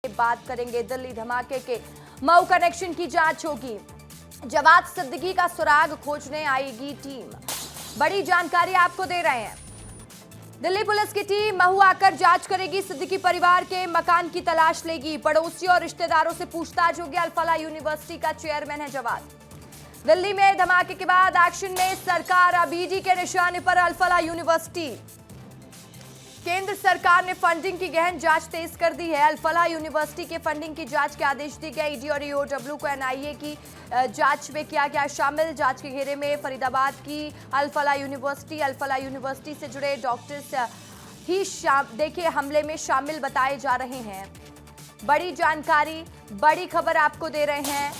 बात करेंगे। दिल्ली धमाके के मऊ कनेक्शन की जांच होगी। जवाद सिद्दीकी का सुराग खोजने आएगी टीम। बड़ी जानकारी आपको दे रहे हैं। दिल्ली पुलिस की टीम मऊ आकर जांच करेगी। सिद्दीकी परिवार के मकान की तलाश लेगी। पड़ोसियों और रिश्तेदारों से पूछताछ होगी। अल-फलाह यूनिवर्सिटी का चेयरमैन है जवाद। दिल्ली में धमाके के बाद एक्शन में सरकार। अब ईडी के निशाने पर अल-फलाह यूनिवर्सिटी। केंद्र सरकार ने फंडिंग की गहन जांच तेज कर दी है। अल-फलाह यूनिवर्सिटी के फंडिंग की जांच के आदेश दिए गए। ईडी और ईओडब्ल्यू को एनआईए की जांच में किया गया शामिल। जांच के घेरे में फरीदाबाद की अल-फलाह यूनिवर्सिटी। अल-फलाह यूनिवर्सिटी से जुड़े डॉक्टर्स ही देखिए हमले में शामिल बताए जा रहे हैं। बड़ी जानकारी, बड़ी खबर आपको दे रहे हैं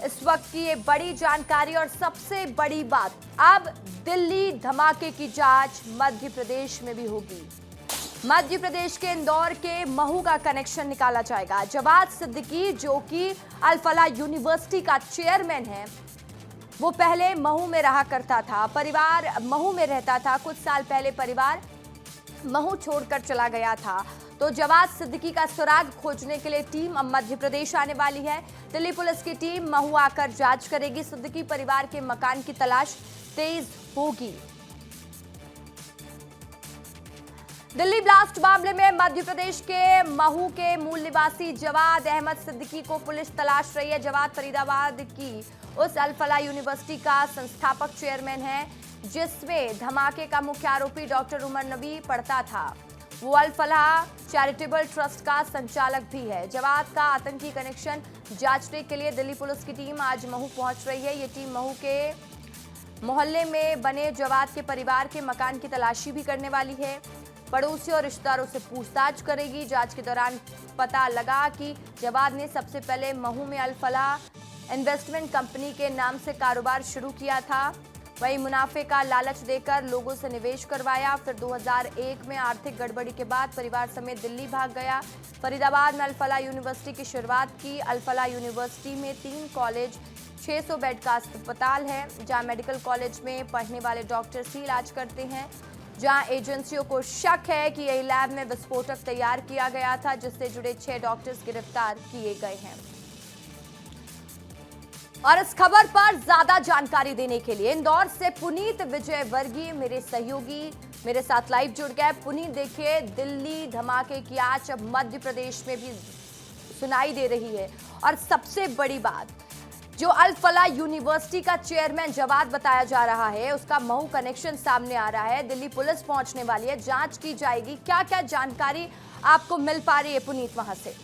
इस वक्त की। ये बड़ी जानकारी और सबसे बड़ी बात, अब दिल्ली धमाके की जांच मध्य प्रदेश में भी होगी। मध्य प्रदेश के इंदौर के महू का कनेक्शन निकाला जाएगा। जवाद सिद्दीकी जो कि अल-फलाह यूनिवर्सिटी का चेयरमैन है, वो पहले महू में रहा करता था। परिवार महू में रहता था। कुछ साल पहले परिवार महू छोड़कर चला गया था। तो जवाद सिद्दीकी का सुराग खोजने के लिए टीम अब मध्य प्रदेश आने वाली है। दिल्ली पुलिस की टीम महू आकर जांच करेगी। सिद्दीकी परिवार के मकान की तलाश तेज होगी। दिल्ली ब्लास्ट मामले में मध्य प्रदेश के महू के मूल निवासी जवाद अहमद सिद्दीकी को पुलिस तलाश रही है। जवाद फरीदाबाद की उस अल-फलाह यूनिवर्सिटी का संस्थापक चेयरमैन है जिसमें धमाके का मुख्य आरोपी डॉक्टर उमर नबी पढ़ता था। वो अल-फलाह चैरिटेबल ट्रस्ट का संचालक भी है। जवाद का आतंकी कनेक्शन जांचने के लिए दिल्ली पुलिस की टीम आज महू पहुंच रही है। ये टीम महू के मोहल्ले में बने जवाद के परिवार के मकान की तलाशी भी करने वाली है। पड़ोसियों और रिश्तेदारों से पूछताछ करेगी। जांच के दौरान पता लगा कि जवाद ने सबसे पहले महू में अल-फलाह इन्वेस्टमेंट कंपनी के नाम से कारोबार शुरू किया था। वहीं मुनाफे का लालच देकर लोगों से निवेश करवाया। फिर 2001 में आर्थिक गड़बड़ी के बाद परिवार समेत दिल्ली भाग गया। फरीदाबाद में अल-फलाह यूनिवर्सिटी की शुरुआत की। अल-फलाह यूनिवर्सिटी में 3 कॉलेज, 600 बेड का अस्पताल है जहां मेडिकल कॉलेज में पढ़ने वाले डॉक्टर्स ही इलाज करते हैं। जहां एजेंसियों को शक है कि यही लैब में विस्फोटक तैयार किया गया था जिससे जुड़े 6 डॉक्टर्स गिरफ्तार किए गए हैं। और इस खबर पर ज्यादा जानकारी देने के लिए इंदौर से पुनीत विजयवर्गीय मेरे सहयोगी मेरे साथ लाइव जुड़ गए। पुनीत, देखिए दिल्ली धमाके की आंच अब मध्य प्रदेश में भी सुनाई दे रही है और सबसे बड़ी बात, जो अल-फलाह यूनिवर्सिटी का चेयरमैन जवाद बताया जा रहा है उसका महू कनेक्शन सामने आ रहा है। दिल्ली पुलिस पहुंचने वाली है, जांच की जाएगी। क्या क्या जानकारी आपको मिल पा रही है पुनीत वहां से?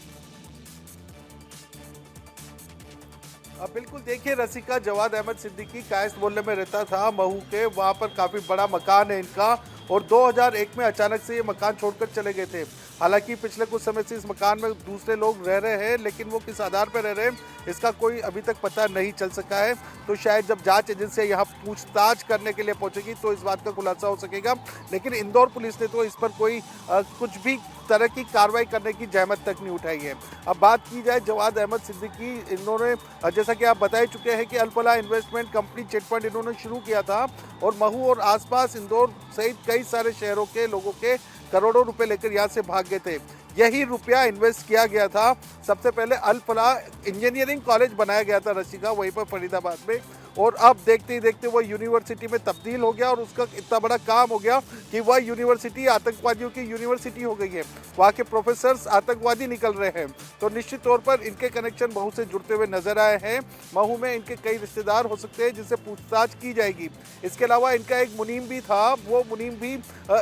बिल्कुल, देखिए रसिका, जवाद अहमद सिद्दीकी कायस मोहल्ले में रहता था महू के। वहाँ पर काफ़ी बड़ा मकान है इनका और 2001 में अचानक से ये मकान छोड़कर चले गए थे। हालांकि पिछले कुछ समय से इस मकान में दूसरे लोग रह रहे हैं, लेकिन वो किस आधार पर रह रहे हैं इसका कोई अभी तक पता नहीं चल सका है। तो शायद जब जांच एजेंसी यहाँ पूछताछ करने के लिए पहुंचेगी तो इस बात का खुलासा हो सकेगा। लेकिन इंदौर पुलिस ने तो इस पर कोई कुछ भी तरह की कार्रवाई करने की जहमत तक नहीं उठाई है। अब बात की जाए जवाद अहमद सिद्दीकी, इन्होंने जैसा कि आप बता चुके हैं कि अल-फलाह इन्वेस्टमेंट कंपनी चिटफंड इन्होंने शुरू किया था और महू और आसपास इंदौर सहित कई सारे शहरों के लोगों के करोड़ों रुपए लेकर यहाँ से भाग गए थे। यही रुपया इन्वेस्ट किया गया था। सबसे पहले अल-फलाह इंजीनियरिंग कॉलेज बनाया गया था रसिका, वहीं पर फरीदाबाद में, और अब देखते ही देखते वो यूनिवर्सिटी में तब्दील हो गया और उसका इतना बड़ा काम हो गया कि वह यूनिवर्सिटी आतंकवादियों की यूनिवर्सिटी हो गई है। वहाँ के प्रोफेसर्स आतंकवादी निकल रहे हैं। तो निश्चित तौर पर इनके कनेक्शन महू से जुड़ते हुए नजर आए हैं। महू में इनके कई रिश्तेदार हो सकते हैं जिनसे पूछताछ की जाएगी। इसके अलावा इनका एक मुनीम भी था, वो मुनीम भी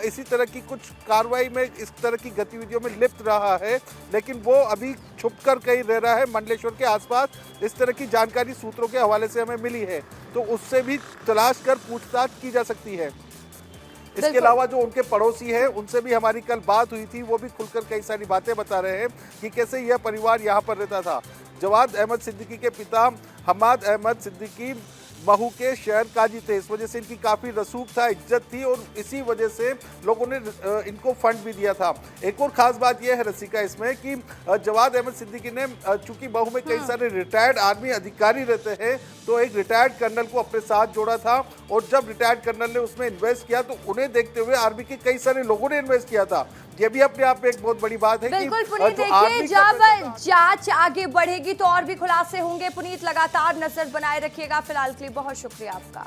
इसी तरह की कुछ कार्रवाई में, इस तरह की गतिविधियों में लिप्त रहा है, लेकिन वो अभी छुपकर कहीं रह रहा है मंडलेश्वर के आसपास। इस तरह की जानकारी सूत्रों के हवाले से हमें मिली है, तो उससे भी तलाश कर पूछताछ की जा सकती है। इसके अलावा जो उनके पड़ोसी हैं उनसे भी हमारी कल बात हुई थी, वो भी खुलकर कई सारी बातें बता रहे हैं कि कैसे यह परिवार यहाँ पर रहता था। जवाद अहमद सिद्दीकी के पिता हमाद अहमद सिद्दीकी महू के शहर काजी थे। इस वजह से इनकी काफ़ी रसूख था, इज्जत थी और इसी वजह से लोगों ने इनको फंड भी दिया था। एक और ख़ास बात यह है रसिका इसमें कि जवाद अहमद सिद्दीकी ने, चूंकि महू में कई सारे रिटायर्ड आर्मी अधिकारी रहते हैं, तो एक रिटायर्ड कर्नल को अपने साथ जोड़ा था और जब रिटायर्ड कर्नल ने उसमें इन्वेस्ट किया तो उन्हें देखते हुए आर्मी के कई सारे लोगों ने इन्वेस्ट किया था। ये भी अपने आप में एक बहुत बड़ी बात है कि बिल्कुल पुनीत, जो देखिए आर्मी का जब पैसा- जांच आगे बढ़ेगी तो और भी खुलासे होंगे। पुनीत लगातार नजर बनाए रखिएगा। फिलहाल के लिए बहुत शुक्रिया आपका।